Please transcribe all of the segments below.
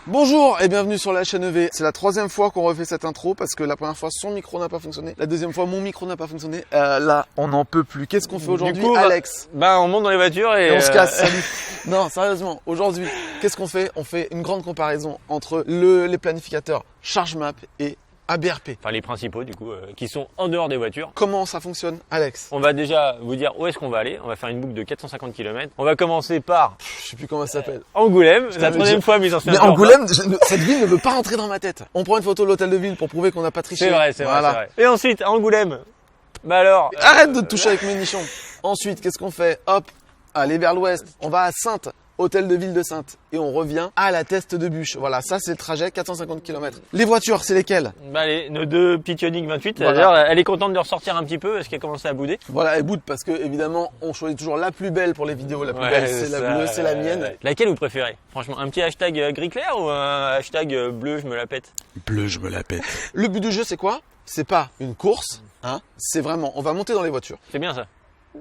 Bonjour et bienvenue sur la chaîne EV. C'est la troisième fois qu'on refait cette intro parce que la première fois son micro n'a pas fonctionné. La deuxième fois mon micro n'a pas fonctionné. Là on n'en peut plus. Qu'est-ce qu'on fait aujourd'hui, Alex? On monte dans les voitures et on se casse. Salut. Non, sérieusement, aujourd'hui, qu'est-ce qu'on fait? On fait une grande comparaison entre les planificateurs ChargeMap et ABRP. Enfin les principaux du coup, qui sont en dehors des voitures. Comment ça fonctionne, Alex? On va déjà vous dire où est-ce qu'on va aller. On va faire une boucle de 450 km. On va commencer par... Je sais plus comment ça s'appelle. Angoulême, la troisième fois mise en scène. Mais Angoulême, cette ville ne veut pas rentrer dans ma tête. On prend une photo de l'hôtel de ville pour prouver qu'on n'a pas triché. C'est vrai, c'est vrai. Et ensuite, à Angoulême, alors... Arrête de te toucher avec mes nichons. Ensuite, qu'est-ce qu'on fait? Hop, aller vers l'ouest. On va à Saintes. Hôtel de ville de Saintes et on revient à la Teste de Bûche. Voilà, ça c'est le trajet, 450 km. Les voitures, c'est lesquelles? Nos deux Pitionic 28. Voilà. D'ailleurs, elle est contente de ressortir un petit peu parce qu'elle commence à bouder. Voilà, elle boude parce que évidemment, on choisit toujours la plus belle pour les vidéos. La plus belle, c'est la bleue, c'est la mienne. Laquelle vous préférez? Franchement, un petit hashtag gris clair ou un hashtag bleu, je me la pète? Bleu, je me la pète. Le but du jeu, c'est quoi? C'est pas une course, hein. C'est vraiment, on va monter dans les voitures. C'est bien ça.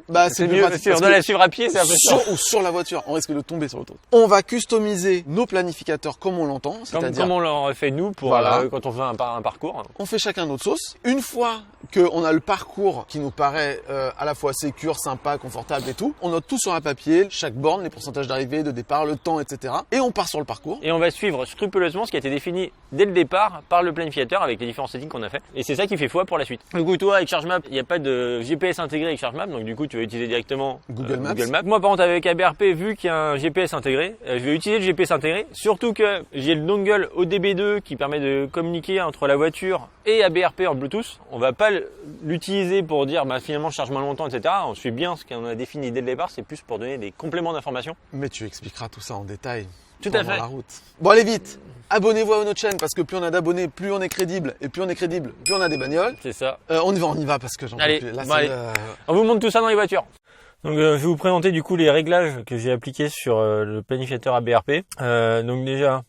Bah, c'est mieux si on doit la suivre à pied, c'est un peu ça. Ou sur la voiture, on risque de tomber sur l'autoroute. On va customiser nos planificateurs comme on l'entend, c'est-à-dire comme on l'aurait fait nous pour quand on fait un parcours. On fait chacun notre sauce. Une fois qu'on a le parcours qui nous paraît à la fois sécure, sympa, confortable et tout, on note tout sur un papier, chaque borne, les pourcentages d'arrivée, de départ, le temps, etc. Et on part sur le parcours. Et on va suivre scrupuleusement ce qui a été défini dès le départ par le planificateur avec les différents settings qu'on a fait. Et c'est ça qui fait foi pour la suite. Du coup, toi, avec ChargeMap, il n'y a pas de GPS intégré avec ChargeMap, donc du coup, tu vas utiliser directement Google Maps. Moi, par contre, avec ABRP, vu qu'il y a un GPS intégré, je vais utiliser le GPS intégré, surtout que j'ai le dongle ODB2 qui permet de communiquer entre la voiture et ABRP en Bluetooth. On va pas l'utiliser pour dire finalement je charge moins longtemps, etc. On suit bien ce qu'on a défini dès le départ, c'est plus pour donner des compléments d'information. Mais tu expliqueras tout ça en détail. Tout à fait. La route. Bon, allez vite. Abonnez-vous à notre chaîne parce que plus on a d'abonnés, plus on est crédible. Et plus on est crédible, plus on a des bagnoles. C'est ça. On y va parce que j'en peux plus. Là, on vous montre tout ça dans les voitures. Donc je vais vous présenter du coup les réglages que j'ai appliqués sur le planificateur ABRP. Donc déjà,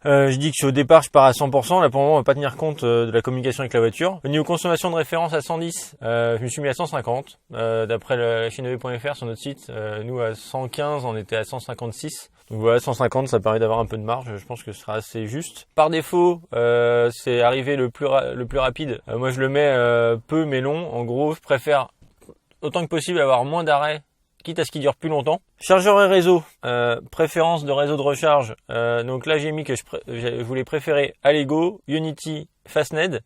je dis que au départ je pars à 100%. Là pour le moment on va pas tenir compte de la communication avec la voiture. Au niveau consommation de référence à 110, je me suis mis à 150. D'après la chaîne EV.fr sur notre site, nous à 115 on était à 156. Donc voilà, 150 ça permet d'avoir un peu de marge, je pense que ce sera assez juste. Par défaut, c'est arrivé le plus rapide. Moi je le mets peu mais long. En gros je préfère autant que possible avoir moins d'arrêts, quitte à ce qu'il dure plus longtemps. Chargeur et réseau, préférence de réseau de recharge. Donc là j'ai mis que je voulais préférer Allego, Ionity, Fastned,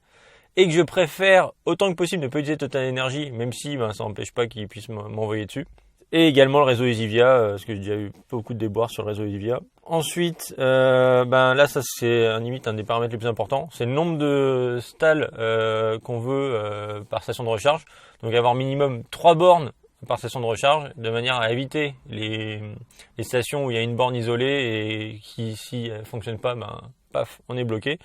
et que je préfère autant que possible ne pas utiliser Total Energy, même si ça n'empêche pas qu'ils puissent m'envoyer dessus. Et également le réseau Exivia, parce que j'ai déjà eu beaucoup de déboires sur le réseau Exivia. Ensuite, là ça c'est limite un des paramètres les plus importants, c'est le nombre de stalls qu'on veut par station de recharge. Donc avoir minimum 3 bornes par station de recharge, de manière à éviter les stations où il y a une borne isolée et qui si elle fonctionne pas, paf, on est bloqué.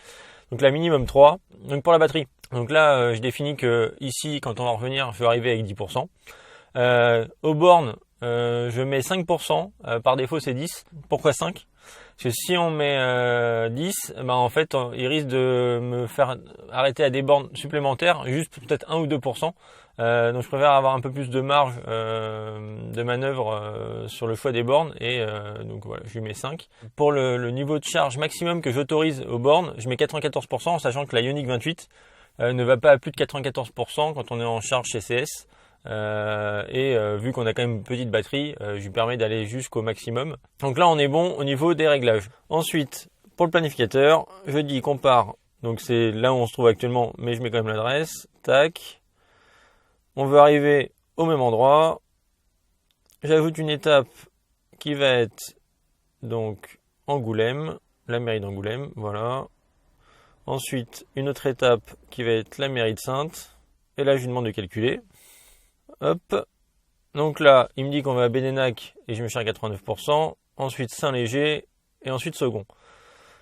Donc là minimum 3. Donc pour la batterie, donc là je définis que ici quand on va revenir, je vais arriver avec 10%. Aux bornes, je mets 5%, par défaut c'est 10. Pourquoi 5? Parce que si on met 10, en fait il risque de me faire arrêter à des bornes supplémentaires, juste peut-être 1 ou 2%. Donc je préfère avoir un peu plus de marge de manœuvre sur le choix des bornes et donc voilà, je lui mets 5. Pour le niveau de charge maximum que j'autorise aux bornes, je mets 94% en sachant que la Ioniq 28 ne va pas à plus de 94% quand on est en charge CCS. Vu qu'on a quand même une petite batterie, je lui permets d'aller jusqu'au maximum. Donc là on est bon au niveau des réglages. Ensuite pour le planificateur, je dis qu'on part, donc c'est là où on se trouve actuellement, mais je mets quand même l'adresse, tac. On veut arriver au même endroit. J'ajoute une étape qui va être donc Angoulême, la mairie d'Angoulême, voilà. Ensuite une autre étape qui va être la mairie de Saintes, et là je lui demande de calculer. Hop, donc là il me dit qu'on va à Bénénac et je me charge à 89%, ensuite Saint-Léger et ensuite Second.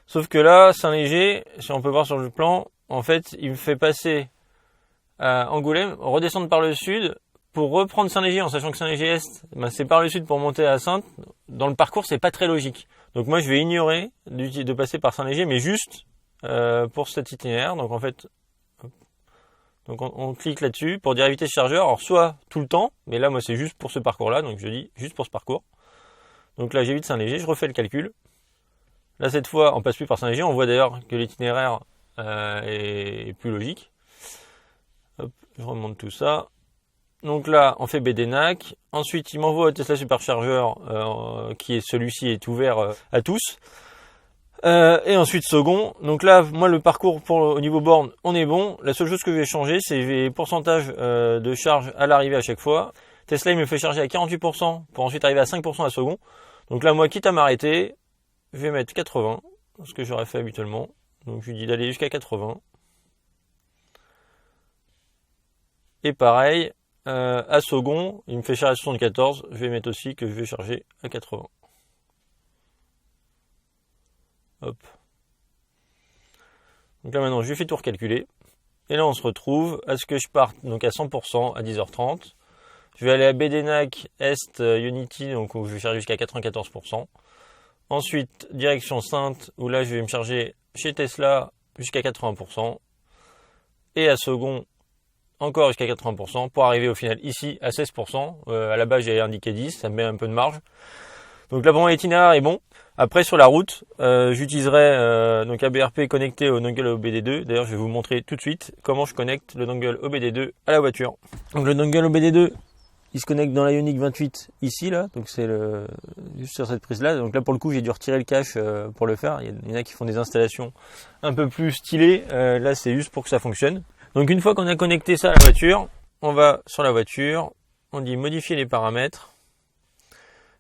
Sauf que là, Saint-Léger, si on peut voir sur le plan, en fait il me fait passer à Angoulême, redescendre par le sud pour reprendre Saint-Léger en sachant que Saint-Léger-Est, c'est par le sud pour monter à Saintes. Dans le parcours, c'est pas très logique. Donc moi je vais ignorer de passer par Saint-Léger, mais juste pour cet itinéraire. Donc en fait, on clique là-dessus pour dire éviter ce chargeur. Alors soit tout le temps, mais là moi c'est juste pour ce parcours-là, donc je dis juste pour ce parcours. Donc là j'évite Saint-Léger, je refais le calcul. Là, cette fois, on passe plus par Saint-Léger. On voit d'ailleurs que l'itinéraire est plus logique. Hop, je remonte tout ça. Donc là, on fait BDNAC. Ensuite, il m'envoie au Tesla Supercharger, qui est celui-ci est ouvert à tous. Et ensuite second. Donc là, moi, le parcours au niveau borne, on est bon. La seule chose que je vais changer, c'est les pourcentages de charge à l'arrivée à chaque fois. Tesla, il me fait charger à 48% pour ensuite arriver à 5% à second. Donc là, moi, quitte à m'arrêter, je vais mettre 80, ce que j'aurais fait habituellement. Donc je lui dis d'aller jusqu'à 80. Et pareil, à second, il me fait charger à 74. Je vais mettre aussi que je vais charger à 80. Hop. Donc là maintenant, je lui fais tout recalculer. Et là, on se retrouve à ce que je parte donc à 100% à 10h30. Je vais aller à BDNAC Est Unity, donc où je vais charger jusqu'à 94%. Ensuite, direction Saintes, où là, je vais me charger chez Tesla jusqu'à 80%. Et à second, encore jusqu'à 80%, pour arriver au final ici à 16%. À la base, j'avais indiqué 10, ça me met un peu de marge. Donc là, pour moi, l'itinéraire est bon. Après, sur la route, j'utiliserai donc ABRP connecté au dongle OBD2. D'ailleurs, je vais vous montrer tout de suite comment je connecte le dongle OBD2 à la voiture. Donc le dongle OBD2, il se connecte dans la Ioniq 28 ici, là. Donc c'est juste sur cette prise-là. Donc là, pour le coup, j'ai dû retirer le cache pour le faire. Il y en a qui font des installations un peu plus stylées. Là, c'est juste pour que ça fonctionne. Donc une fois qu'on a connecté ça à la voiture, on va sur la voiture. On dit modifier les paramètres.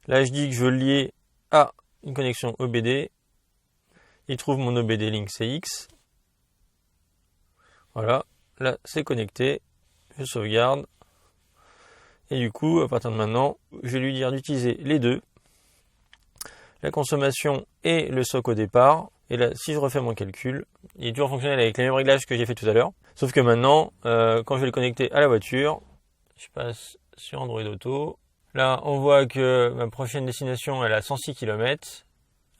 Là, je dis que je veux le lier à une connexion OBD. Il trouve mon OBD Link CX. Voilà. Là, c'est connecté. Je sauvegarde. Et du coup, à partir de maintenant, je vais lui dire d'utiliser les deux. La consommation et le SOC au départ. Et là, si je refais mon calcul, il est toujours fonctionnel avec les mêmes réglages que j'ai fait tout à l'heure. Sauf que maintenant, quand je vais le connecter à la voiture, je passe sur Android Auto. Là, on voit que ma prochaine destination, elle a 106 km,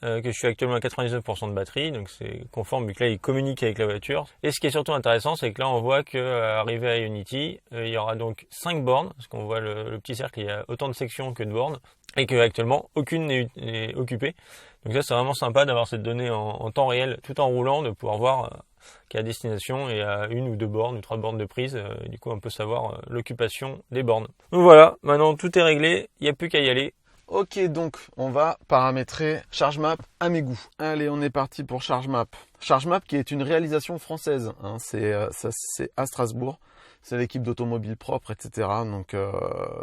que je suis actuellement à 99% de batterie, donc c'est conforme vu que là, il communique avec la voiture. Et ce qui est surtout intéressant, c'est que là, on voit qu'arrivé à Unity, il y aura donc 5 bornes, parce qu'on voit le petit cercle, il y a autant de sections que de bornes, et qu'actuellement, aucune n'est occupée. Donc ça, c'est vraiment sympa d'avoir cette donnée en temps réel, tout en roulant, de pouvoir voir qu'à destination, il y a 1 ou 2 bornes ou 3 bornes de prise. Du coup, on peut savoir l'occupation des bornes. Donc voilà, maintenant tout est réglé, il n'y a plus qu'à y aller. Ok, donc on va paramétrer ChargeMap à mes goûts. Allez, on est parti pour ChargeMap. ChargeMap qui est une réalisation française. Hein, c'est à Strasbourg. C'est l'équipe d'Automobile Propre, etc. Donc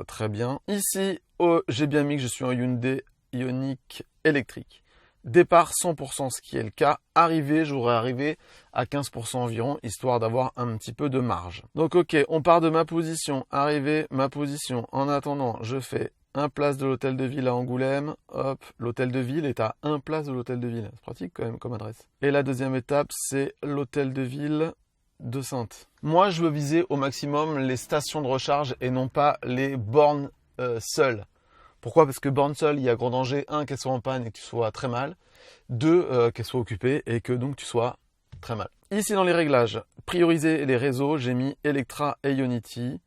très bien. Ici, j'ai bien mis que je suis en Hyundai Ioniq électrique. Départ 100%, ce qui est le cas. Arrivée, j'aurais arrivé à 15% environ, histoire d'avoir un petit peu de marge. Donc ok, on part de ma position. Arrivée, ma position. En attendant, je fais 1 place de l'hôtel de ville à Angoulême. Hop, l'hôtel de ville est à 1 place de l'hôtel de ville. C'est pratique quand même comme adresse. Et la deuxième étape, c'est l'hôtel de ville de Saintes. Moi, je veux viser au maximum les stations de recharge et non pas les bornes seules. Pourquoi? Parce que borne seule, il y a grand danger, 1, qu'elle soit en panne et que tu sois très mal, 2, qu'elle soit occupée et que donc tu sois très mal. Ici dans les réglages, prioriser les réseaux, j'ai mis Electra et Ionity.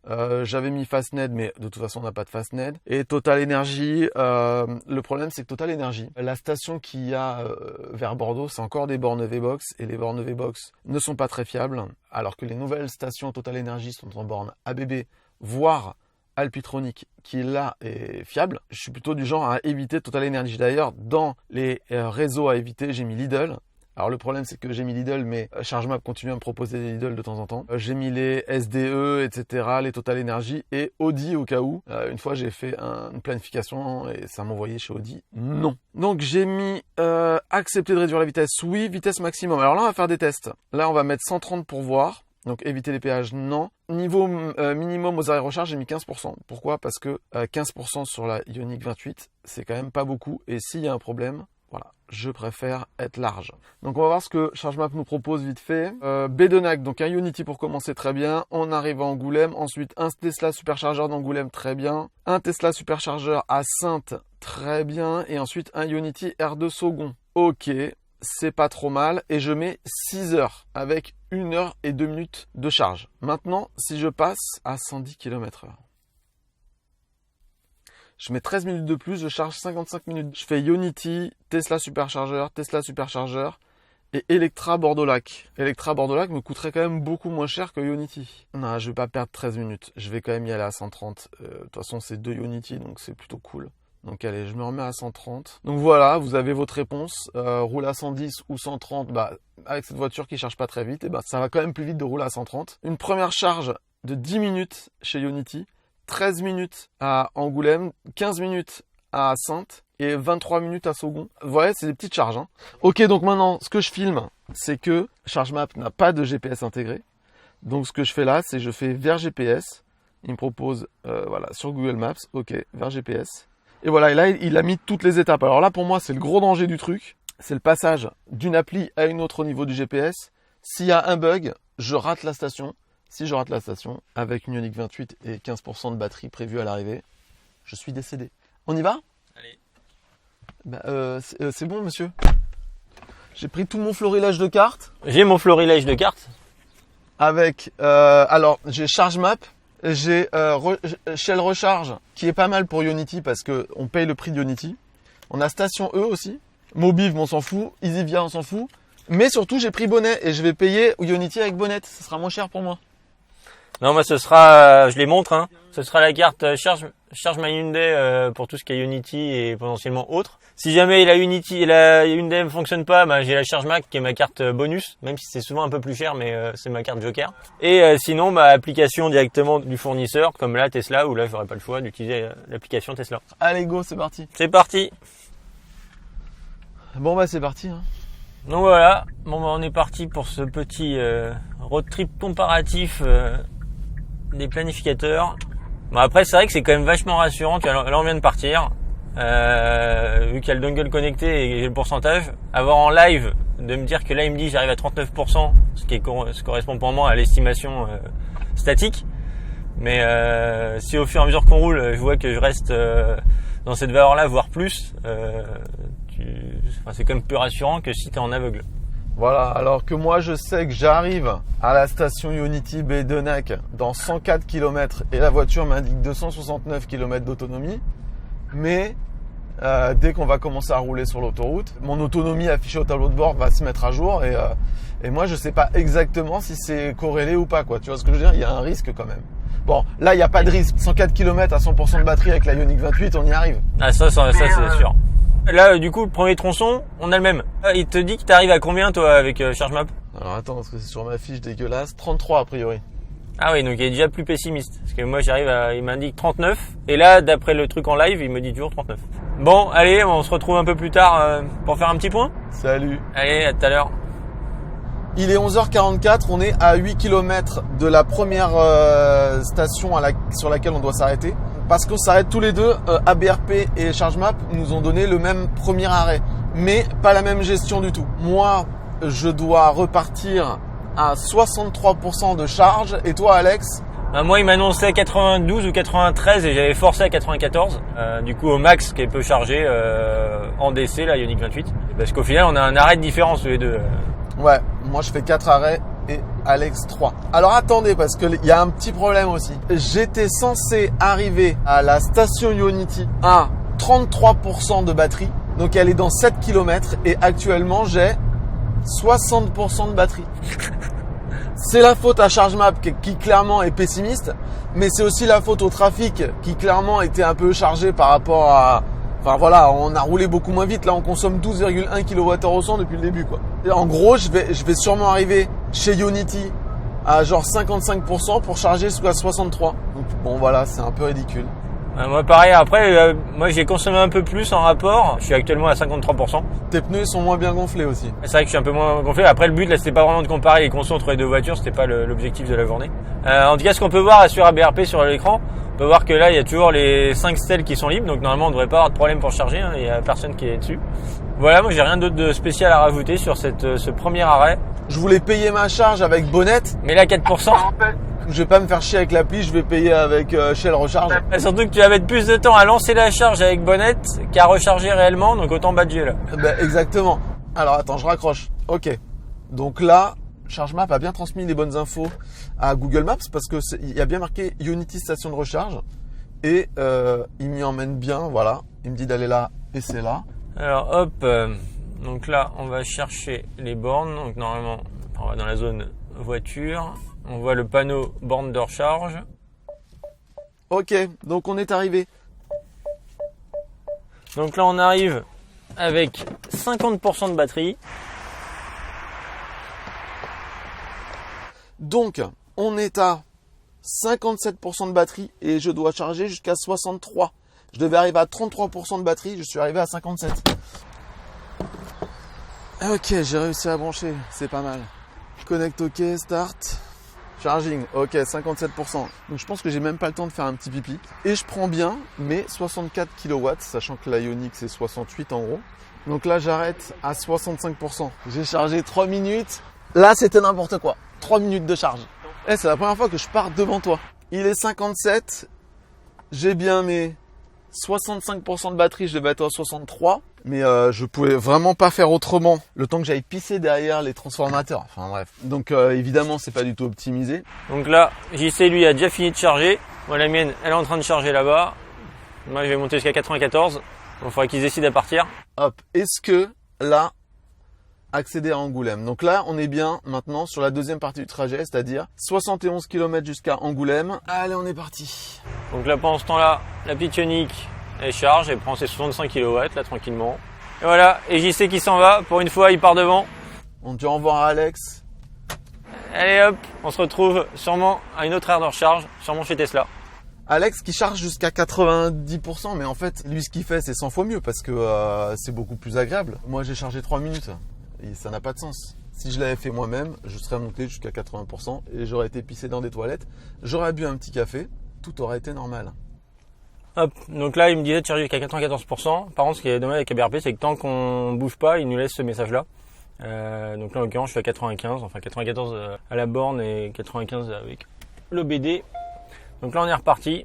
J'avais mis Fastned, mais de toute façon on n'a pas de Fastned. Et Total Energy, le problème c'est que Total Energy, la station qu'il y a vers Bordeaux, c'est encore des bornes V-Box et les bornes V-Box ne sont pas très fiables. Alors que les nouvelles stations Total Energy sont en borne ABB, voire Alpitronic qui là est fiable. Je suis plutôt du genre à éviter Total Energy. D'ailleurs, dans les réseaux à éviter, j'ai mis Lidl. Alors le problème c'est que j'ai mis Lidl, mais ChargeMap continue à me proposer des Lidl de temps en temps. J'ai mis les SDE, etc., les Total Energy et Audi au cas où. Une fois j'ai fait une planification et ça m'envoyait chez Audi. Non. Donc j'ai mis accepter de réduire la vitesse. Oui, vitesse maximum. Alors là on va faire des tests. Là on va mettre 130 pour voir. Donc éviter les péages, non. Niveau minimum aux arrêts recharge, j'ai mis 15%. Pourquoi? Parce que 15% sur la Ioniq 28, c'est quand même pas beaucoup. Et s'il y a un problème, voilà, je préfère être large. Donc on va voir ce que ChargeMap nous propose vite fait. BDNAC, donc un Unity pour commencer, très bien. On arrive à Angoulême. Ensuite, un Tesla superchargeur d'Angoulême, très bien. Un Tesla superchargeur à Saintes, très bien. Et ensuite, un Ionity R2 second. Ok. C'est pas trop mal et je mets 6 heures avec 1 heure et 2 minutes de charge. Maintenant, si je passe à 110 km/h, Je mets 13 minutes de plus, je charge 55 minutes. Je fais Ionity, Tesla superchargeur et Electra Bordeaux-Lac. Electra Bordeaux-Lac me coûterait quand même beaucoup moins cher que Ionity. Non, je vais pas perdre 13 minutes. Je vais quand même y aller à 130. De toute façon, c'est 2 Ionity, donc c'est plutôt cool. Donc allez, je me remets à 130. Donc voilà, vous avez votre réponse. Roule à 110 ou 130, avec cette voiture qui charge pas très vite, ça va quand même plus vite de rouler à 130. Une première charge de 10 minutes chez Ionity, 13 minutes à Angoulême, 15 minutes à Saintes et 23 minutes à Saugon. Ouais, c'est des petites charges. Hein. Ok, donc maintenant, ce que je filme, c'est que ChargeMap n'a pas de GPS intégré. Donc ce que je fais là, c'est que je fais vers GPS. Il me propose, sur Google Maps, ok, vers GPS. Et voilà, et là, il a mis toutes les étapes. Alors là, pour moi, c'est le gros danger du truc. C'est le passage d'une appli à une autre au niveau du GPS. S'il y a un bug, je rate la station. Si je rate la station, avec une Ioniq 28 et 15% de batterie prévue à l'arrivée, je suis décédé. On y va ? Allez. C'est bon, monsieur. J'ai pris tout mon florilège de cartes. J'ai mon florilège de cartes. Avec, j'ai ChargeMap, j'ai Shell Recharge, qui est pas mal pour Ionity parce que on paye le prix d'Ionity. On a Station E aussi. Mobiv, on s'en fout. EasyVia, on s'en fout. Mais surtout, j'ai pris Bonnet et je vais payer Ionity avec Bonnet. Ce sera moins cher pour moi. Non, moi, ce sera, je les montre, hein. Ce sera la carte Charge My Hyundai pour tout ce qui est Ionity et potentiellement autre. Si jamais la Hyundai ne fonctionne pas, j'ai la ChargeMac qui est ma carte bonus, même si c'est souvent un peu plus cher, mais c'est ma carte Joker. Et sinon, application directement du fournisseur, comme là Tesla, où là, j'aurais pas le choix d'utiliser l'application Tesla. Allez, go, c'est parti. C'est parti. Bon, c'est parti. Hein. Donc voilà, on est parti pour ce petit road trip comparatif des planificateurs. Après, c'est vrai que c'est quand même vachement rassurant. Là, on vient de partir. Vu qu'il y a le dongle connecté et j'ai le pourcentage, avoir en live, de me dire que là, il me dit j'arrive à 39%, ce correspond pour moi à l'estimation statique. Mais si au fur et à mesure qu'on roule, je vois que je reste dans cette valeur-là, voire plus, c'est quand même plus rassurant que si tu es en aveugle. Voilà, alors que moi je sais que j'arrive à la station Ionity Baie d'Onac dans 104 km et la voiture m'indique 269 km d'autonomie, mais dès qu'on va commencer à rouler sur l'autoroute, mon autonomie affichée au tableau de bord va se mettre à jour et moi je sais pas exactement si c'est corrélé ou pas, quoi. Tu vois ce que je veux dire ? Il y a un risque quand même. Bon, là il n'y a pas de risque, 104 km à 100% de batterie avec la Ioniq 28, on y arrive. Ah ça c'est sûr. Là, du coup, le premier tronçon, on a le même. Il te dit que t'arrives à combien, toi, avec ChargeMap ? Alors attends, parce que c'est sur ma fiche dégueulasse. 33 a priori. Ah oui, donc il est déjà plus pessimiste. Parce que moi, il m'indique 39. Et là, d'après le truc en live, il me dit toujours 39. Bon, allez, on se retrouve un peu plus tard pour faire un petit point. Salut. Allez, à tout à l'heure. Il est 11h44, on est à 8 km de la première station sur laquelle on doit s'arrêter. Parce qu'on s'arrête tous les deux, ABRP et ChargeMap nous ont donné le même premier arrêt, mais pas la même gestion du tout. Moi, je dois repartir à 63% de charge, et toi, Alex ? Moi, il m'annonçait 92 ou 93 et j'avais forcé à 94. Du coup, au max, qui est peu chargé en DC, la Ioniq 28. Parce qu'au final, on a un arrêt de différence tous les deux. Ouais, moi je fais 4 arrêts et Alex 3. Alors attendez, parce qu'il y a un petit problème aussi. J'étais censé arriver à la station Ionity à 33% de batterie. Donc elle est dans 7 km et actuellement j'ai 60% de batterie. C'est la faute à ChargeMap qui clairement est pessimiste, mais c'est aussi la faute au trafic qui clairement était un peu chargé par rapport à... Enfin voilà, on a roulé beaucoup moins vite. Là, on consomme 12,1 kWh au 100 depuis le début, quoi. Et en gros, je vais sûrement arriver chez Ionity à genre 55% pour charger jusqu'à 63. Donc bon, voilà, c'est un peu ridicule. Moi, pareil. Après, moi, j'ai consommé un peu plus en rapport. Je suis actuellement à 53%. Tes pneus sont moins bien gonflés aussi. C'est vrai que je suis un peu moins gonflé. Après, le but, là, c'était pas vraiment de comparer les consommations entre les deux voitures. C'était pas l'objectif de la journée. En tout cas, ce qu'on peut voir sur ABRP sur l'écran, on peut voir que là, il y a toujours les 5 stèles qui sont libres. Donc, normalement, on ne devrait pas avoir de problème pour charger. Hein. Il y a personne qui est dessus. Voilà, moi, j'ai rien d'autre de spécial à rajouter sur ce premier arrêt. Je voulais payer ma charge avec Bonnette. Mais là, 4%. Je vais pas me faire chier avec l'appli, je vais payer avec Shell Recharge. Surtout que tu vas mettre plus de temps à lancer la charge avec Bonnette qu'à recharger réellement, donc autant badger là. Exactement. Alors attends, je raccroche. Ok. Donc là, ChargeMap a bien transmis les bonnes infos à Google Maps parce que il y a bien marqué Ionity station de recharge. Et il m'y emmène bien, voilà. Il me dit d'aller là et c'est là. Alors hop, donc là on va chercher les bornes. Donc normalement on va dans la zone voiture. On voit le panneau borne de recharge. Ok, donc on est arrivé. Donc là on arrive avec 50% de batterie. Donc on est à 57% de batterie et je dois charger jusqu'à 63. Je devais arriver à 33% de batterie, je suis arrivé à 57. Ok, j'ai réussi à brancher, c'est pas mal. Connect ok, start. Charging, ok, 57%. Donc je pense que j'ai même pas le temps de faire un petit pipi. Et je prends bien mes 64 kW, sachant que l'Ioniq c'est 68 en gros. Donc là j'arrête à 65%. J'ai chargé 3 minutes. Là c'était n'importe quoi. 3 minutes de charge. Eh, c'est la première fois que je pars devant toi. Il est 57. J'ai bien mes 65% de batterie, je devais être à 63. Mais je pouvais vraiment pas faire autrement. Le temps que j'aille pisser derrière les transformateurs. Enfin bref. Donc évidemment c'est pas du tout optimisé. Donc là, JC lui a déjà fini de charger. Moi la mienne, elle est en train de charger là-bas. Moi je vais monter jusqu'à 94. Donc il faudra qu'ils décident à partir. Hop. Est-ce que là, accéder à Angoulême. Donc là, on est bien maintenant sur la deuxième partie du trajet, c'est-à-dire 71 km jusqu'à Angoulême. Allez, on est parti. Donc là, pendant ce temps-là, la petite Ioniq, elle charge, elle prend ses 65 kW là tranquillement. Et voilà, et JC qui s'en va, pour une fois, il part devant. On dit au revoir à Alex. Allez hop, on se retrouve sûrement à une autre aire de recharge, sûrement chez Tesla. Alex qui charge jusqu'à 90%, mais en fait, lui, ce qu'il fait, c'est 100 fois mieux parce que c'est beaucoup plus agréable. Moi, j'ai chargé 3 minutes. Et ça n'a pas de sens. Si je l'avais fait moi-même, je serais monté jusqu'à 80% et j'aurais été pissé dans des toilettes. J'aurais bu un petit café, tout aurait été normal. Hop, donc là il me disait de charger jusqu'à 94%. Par contre ce qui est dommage avec ABRP c'est que tant qu'on bouge pas, il nous laisse ce message là. Donc là en l'occurrence je suis à 95, enfin 94 à la borne et 95 avec l'OBD. Donc là on est reparti.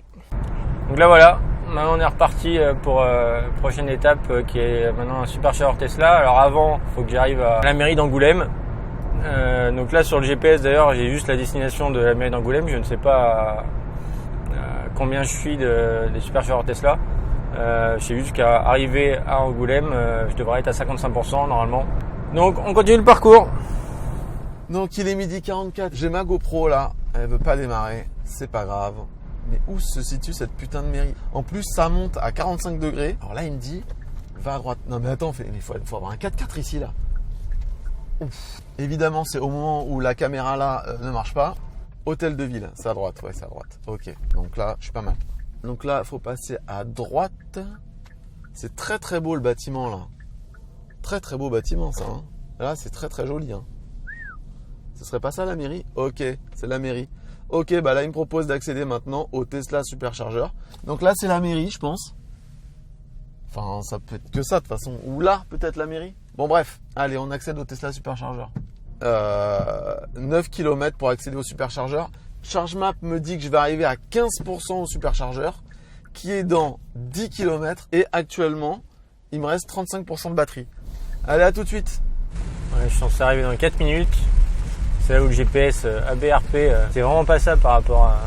Donc là voilà, maintenant on est reparti pour prochaine étape qui est maintenant un superchargeur Tesla. Alors avant, il faut que j'arrive à la mairie d'Angoulême. Donc là sur le GPS d'ailleurs, j'ai juste la destination de la mairie d'Angoulême. Je ne sais pas combien je suis des superchargeurs Tesla. Je sais juste qu'à arriver à Angoulême, je devrais être à 55% normalement. Donc on continue le parcours. Donc il est 12h44. J'ai ma GoPro là, elle veut pas démarrer, c'est pas grave. Mais où se situe cette putain de mairie? En plus, ça monte à 45 degrés. Alors là, il me dit, va à droite. Non mais attends, il faut avoir un 4x4 ici là. Ouf. Évidemment, c'est au moment où la caméra là ne marche pas. Hôtel de ville, c'est à droite, ouais, c'est à droite. Ok, donc là, je suis pas mal. Donc là, il faut passer à droite. C'est très très beau le bâtiment là. Très très beau bâtiment ça. Hein. Là, c'est très très joli. Hein. Ce serait pas ça la mairie? Ok, c'est la mairie. Ok, bah là, il me propose d'accéder maintenant au Tesla Supercharger. Donc là, c'est la mairie, je pense. Enfin, ça peut être que ça, de toute façon. Ou là, peut-être la mairie. Bon, bref. Allez, on accède au Tesla Supercharger. 9 km pour accéder au Supercharger. ChargeMap me dit que je vais arriver à 15% au Supercharger, qui est dans 10 km. Et actuellement, il me reste 35% de batterie. Allez, à tout de suite. Ouais, je suis censé arriver dans 4 minutes. C'est là où le GPS ABRP, c'est vraiment pas ça par rapport à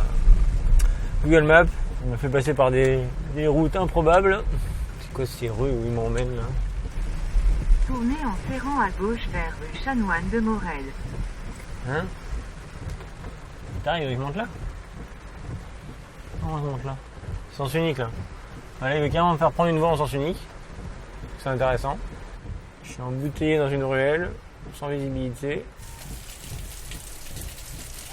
Google Maps. Il m'a fait passer par des routes improbables. C'est quoi ces rues où il m'emmène là? Tournez en serrant à gauche vers rue Chanoine de Morel. Hein? T'arrives, il monte là? Non, il monte là. Sens unique là. Allez, il veut carrément me faire prendre une voie en sens unique. C'est intéressant. Je suis embouteillé dans une ruelle, sans visibilité.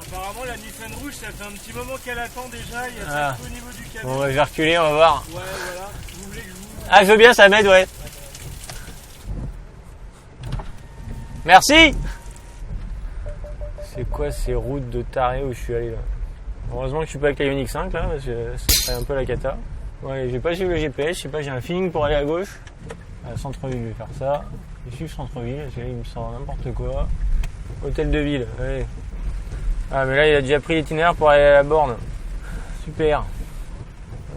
Apparemment la Nissan rouge ça fait un petit moment qu'elle attend déjà, il y a ça au niveau du cabine. Bon, je vais reculer, on va voir. Ouais voilà, vous voulez que je vous... Ah, je veux bien, ça m'aide, ouais. Merci. C'est quoi ces routes de taré où je suis allé là? Heureusement que je suis pas avec la Ioniq 5 là, parce que c'est un peu la cata. Ouais, j'ai pas suivi le GPS, je sais pas, j'ai un feeling pour aller à gauche. À centre-ville, je vais faire ça. Je suis centre-ville, parce que là il me sort n'importe quoi. Hôtel de ville, allez. Ah mais là il a déjà pris l'itinéraire pour aller à la borne. Super.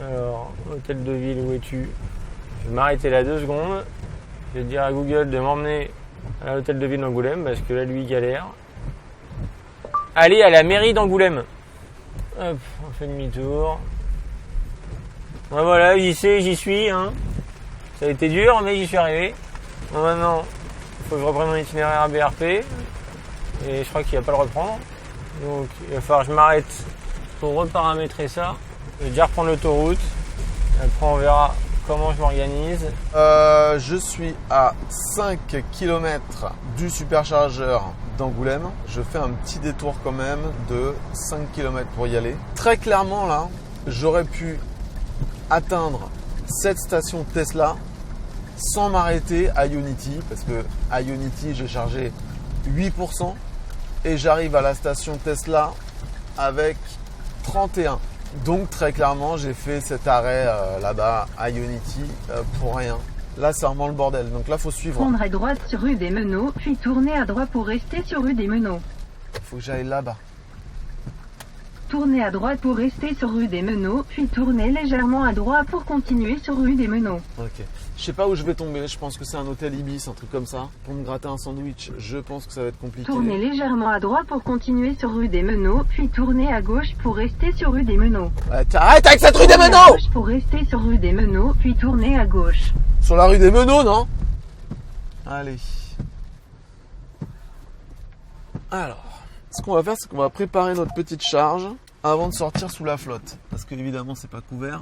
Alors, hôtel de ville, où es-tu? Je vais m'arrêter là 2 secondes. Je vais dire à Google de m'emmener à l'hôtel de ville d'Angoulême parce que là lui galère. Allez à la mairie d'Angoulême. Hop, on fait demi-tour. Ouais, voilà, j'y suis. Hein. Ça a été dur, mais j'y suis arrivé. Bon, maintenant, il faut que je reprenne mon itinéraire à BRP. Et je crois qu'il ne va pas le reprendre. Donc, il va falloir que je m'arrête pour reparamétrer ça. Je vais déjà reprendre l'autoroute. Après, on verra comment je m'organise. Je suis à 5 km du superchargeur d'Angoulême. Je fais un petit détour quand même de 5 km pour y aller. Très clairement là, j'aurais pu atteindre cette station Tesla sans m'arrêter à Unity, parce que à Unity j'ai chargé 8% et j'arrive à la station Tesla avec 31. Donc très clairement j'ai fait cet arrêt là-bas à Unity pour rien. Là c'est vraiment le bordel, donc là faut suivre. Prendre à droite sur rue des Meneaux, puis tourner à droite pour rester sur rue des Meneaux. Il faut que j'aille là-bas. Tournez à droite pour rester sur rue des Meneaux, puis tournez légèrement à droite pour continuer sur rue des Meneaux. Ok. Je sais pas où je vais tomber, je pense que c'est un hôtel Ibis, un truc comme ça. Pour me gratter un sandwich, je pense que ça va être compliqué. Tournez légèrement à droite pour continuer sur rue des Meneaux, puis tournez à gauche pour rester sur rue des Meneaux. Ouais, arrête avec cette rue des Tournez à Meneaux! gauche pour rester sur rue des Meneaux, puis tournez à gauche. Sur la rue des Meneaux, non? Allez. Alors, ce qu'on va faire, c'est qu'on va préparer notre petite charge avant de sortir sous la flotte. Parce que évidemment, c'est pas couvert.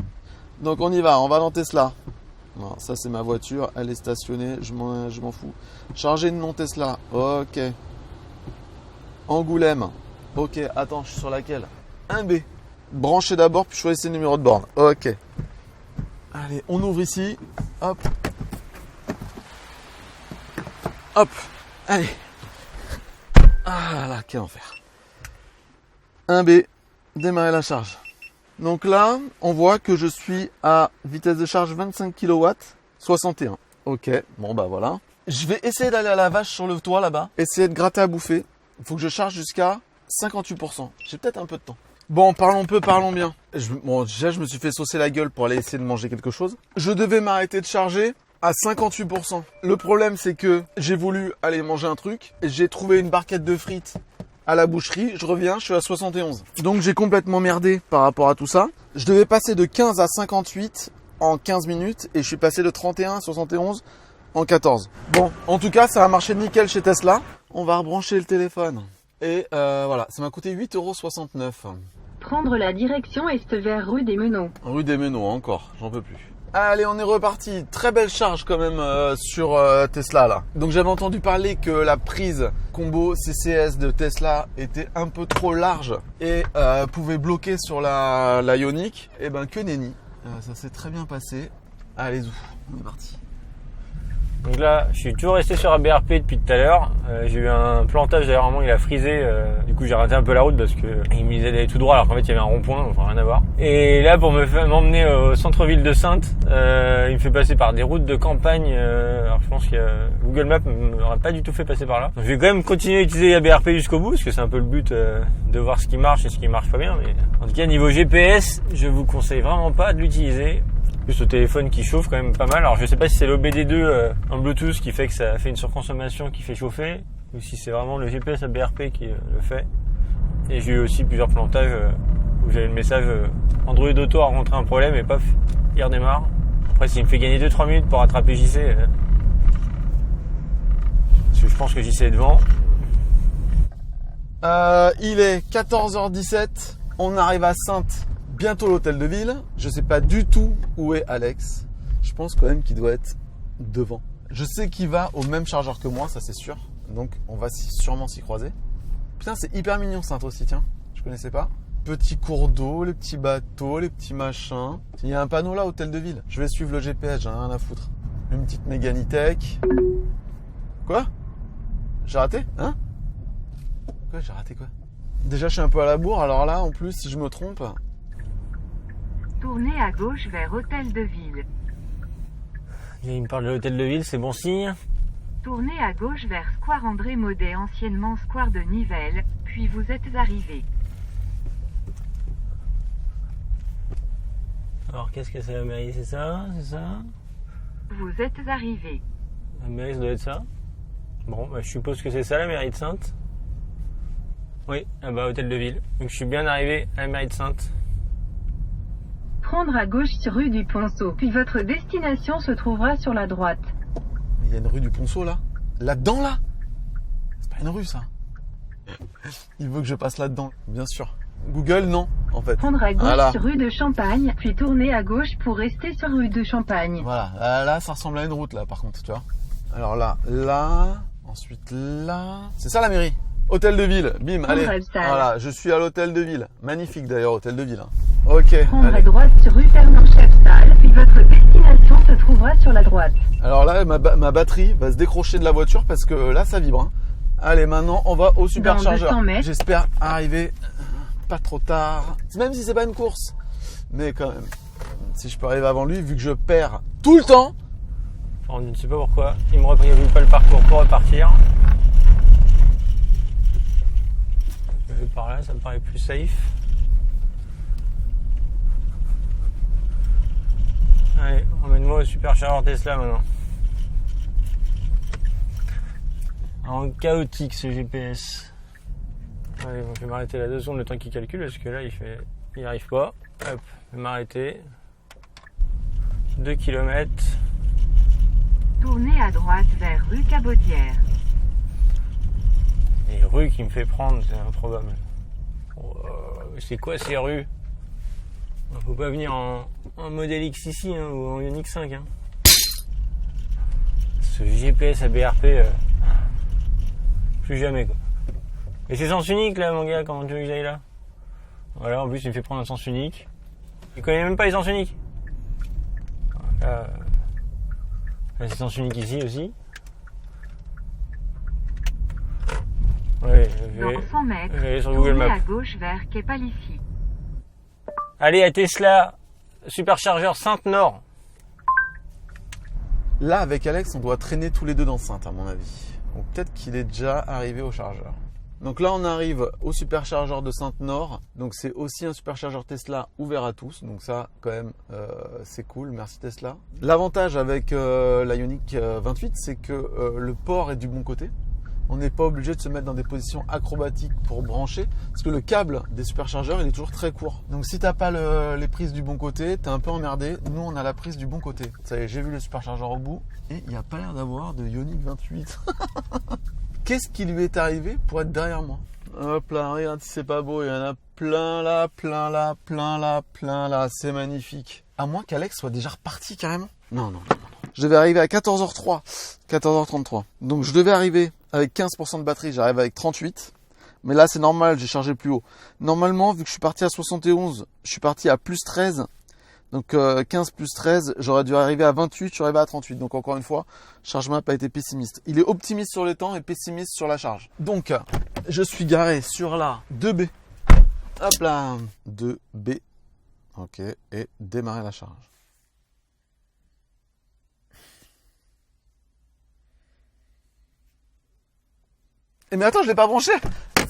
Donc on y va, on va dans Tesla. Non, ça c'est ma voiture, elle est stationnée, je m'en fous. Charger de mon Tesla, ok. Angoulême, ok, attends, je suis sur laquelle? 1B. Brancher d'abord, puis choisir le numéro de borne, ok. Allez, on ouvre ici, hop. Hop, allez. Ah là, quel enfer. 1B, démarrer la charge. Donc là, on voit que je suis à vitesse de charge 25 kW, 61. Ok, bon bah voilà. Je vais essayer d'aller à la vache sur le toit là-bas, essayer de gratter à bouffer. Il faut que je charge jusqu'à 58%. J'ai peut-être un peu de temps. Bon, parlons peu, parlons bien. Bon, déjà, je me suis fait saucer la gueule pour aller essayer de manger quelque chose. Je devais m'arrêter de charger à 58%. Le problème, c'est que j'ai voulu aller manger un truc. J'ai trouvé une barquette de frites à la boucherie, je reviens, je suis à 71. Donc j'ai complètement merdé par rapport à tout ça. Je devais passer de 15 à 58 en 15 minutes et je suis passé de 31 à 71 en 14. Bon, en tout cas, ça a marché nickel chez Tesla. On va rebrancher le téléphone. Et voilà, ça m'a coûté 8,69 €. Prendre la direction est vers rue des Meneaux. Rue des Meneaux, encore, j'en peux plus. Allez, on est reparti. Très belle charge quand même sur Tesla là. Donc j'avais entendu parler que la prise combo CCS de Tesla était un peu trop large et pouvait bloquer sur la Ioniq. Et ben que nenni. Ça s'est très bien passé. Allez, on est parti. Donc là, je suis toujours resté sur ABRP depuis tout à l'heure. J'ai eu un plantage d'ailleurs, à un moment il a frisé. Du coup, j'ai raté un peu la route parce que il me disait d'aller tout droit alors qu'en fait il y avait un rond-point, enfin rien à voir. Et là, pour m'emmener au centre-ville de Saintes, il me fait passer par des routes de campagne. Alors je pense que Google Maps m'aurait pas du tout fait passer par là. Donc, je vais quand même continuer à utiliser ABRP jusqu'au bout parce que c'est un peu le but de voir ce qui marche et ce qui marche pas bien. Mais en tout cas, niveau GPS, je vous conseille vraiment pas de l'utiliser. Plus au téléphone qui chauffe quand même pas mal. Alors je sais pas si c'est l'OBD2 en Bluetooth qui fait que ça fait une surconsommation qui fait chauffer ou si c'est vraiment le GPS ABRP qui le fait. Et j'ai eu aussi plusieurs plantages où j'avais le message Android Auto a rencontré un problème et paf, il redémarre. Après s'il me fait gagner 2-3 minutes pour rattraper JC, parce que je pense que JC est devant. Il est 14h17, on arrive à Saintes. Bientôt l'hôtel de ville. Je sais pas du tout où est Alex. Je pense quand même qu'il doit être devant. Je sais qu'il va au même chargeur que moi, ça c'est sûr. Donc on va sûrement s'y croiser. Putain, c'est hyper mignon Saintes aussi, tiens. Je connaissais pas. Petit cours d'eau, les petits bateaux, les petits machins. Il y a un panneau là, hôtel de ville. Je vais suivre le GPS, j'en ai rien à foutre. Une petite Méganitech. Quoi? J'ai raté? Hein? Quoi, j'ai raté quoi? Déjà je suis un peu à la bourre, alors là en plus si je me trompe... Tournez à gauche vers Hôtel de Ville. Il me parle de l'hôtel de ville, c'est bon signe. Tournez à gauche vers Square André Maudet, anciennement Square de Nivelles, puis vous êtes arrivé. Alors qu'est-ce que c'est la mairie? C'est ça? C'est ça? Vous êtes arrivé. La mairie ça doit être ça. Bon, bah, je suppose que c'est ça la mairie de Saintes. Oui, là-bas hôtel de ville. Donc je suis bien arrivé à la mairie de Saintes. Prendre à gauche sur rue du Ponceau, puis votre destination se trouvera sur la droite. Il y a une rue du Ponceau là. Là-dedans là. C'est pas une rue ça. Il veut que je passe là-dedans. Bien sûr. Google non en fait. Prendre à gauche Voilà. sur rue de Champagne, puis tourner à gauche pour rester sur rue de Champagne. Voilà. Là ça ressemble à une route là par contre tu vois. Alors là. Ensuite là. C'est ça la mairie. Hôtel de ville. Bim. Allez. Rebsalle. Voilà. Je suis à l'hôtel de ville. Magnifique d'ailleurs hôtel de ville. Hein. Ok. Prendre à Allez. droite sur rue Fernand Cheptal, puis votre destination se trouvera sur la droite. Alors là ma batterie va se décrocher de la voiture parce que là ça vibre. Hein. Allez maintenant on va au superchargeur. 200 mètres. J'espère arriver pas trop tard. Même si c'est pas une course. Mais quand même. Si je peux arriver avant lui vu que je perds tout le temps. Enfin, je ne sais pas pourquoi. Il me reprévoit pas le parcours pour repartir. Je vais par là, ça me paraît plus safe. Allez, emmène-moi au superchargeur Tesla maintenant. En chaotique ce GPS. Allez, bon, je vais m'arrêter là 2 secondes le temps qu'il calcule parce que là il arrive pas. Hop, je vais m'arrêter. 2 km. Tournez à droite vers rue Cabaudière. Les rues qui me fait prendre, c'est improbable. Oh, c'est quoi ces rues? Faut pas venir en modèle X ici hein, ou en Ioniq 5. Hein. Ce GPS à BRP, plus jamais quoi. Et c'est sens unique là mon gars, comment tu veux que j'aille là? Voilà, en plus il me fait prendre un sens unique. Il connaît même pas les sens uniques. Là c'est sens unique ici aussi. Ouais, je vais Dans 100 mètres, aller sur Google tournez Maps. à gauche vers Quai Palissy. Allez à Tesla, superchargeur Sainte-Nord. Là avec Alex on doit traîner tous les deux dans Sainte à mon avis. Donc peut-être qu'il est déjà arrivé au chargeur. Donc là on arrive au superchargeur de Sainte-Nord. Donc c'est aussi un superchargeur Tesla ouvert à tous. Donc ça quand même c'est cool, merci Tesla. L'avantage avec la Ioniq 28 c'est que le port est du bon côté. On n'est pas obligé de se mettre dans des positions acrobatiques pour brancher parce que le câble des superchargeurs il est toujours très court. Donc si t'as pas les prises du bon côté, t'es un peu emmerdé. Nous on a la prise du bon côté. Ça y est, j'ai vu le superchargeur au bout et il n'y a pas l'air d'avoir de Ioniq 28. Qu'est-ce qui lui est arrivé pour être derrière moi? Hop là, regarde si c'est pas beau, il y en a plein là, plein là, plein là, plein là, c'est magnifique. À moins qu'Alex soit déjà reparti carrément. Non. Je devais arriver à 14h03, 14h33. Donc je devais arriver avec 15% de batterie, j'arrive avec 38. Mais là c'est normal, j'ai chargé plus haut. Normalement, vu que je suis parti à 71, je suis parti à plus 13. Donc 15 plus 13, j'aurais dû arriver à 28, je suis arrivé à 38. Donc encore une fois, ChargeMap a été pessimiste. Il est optimiste sur les temps et pessimiste sur la charge. Donc je suis garé sur la 2B. Hop là, 2B. Ok, et démarrer la charge. Et mais attends, je l'ai pas branché.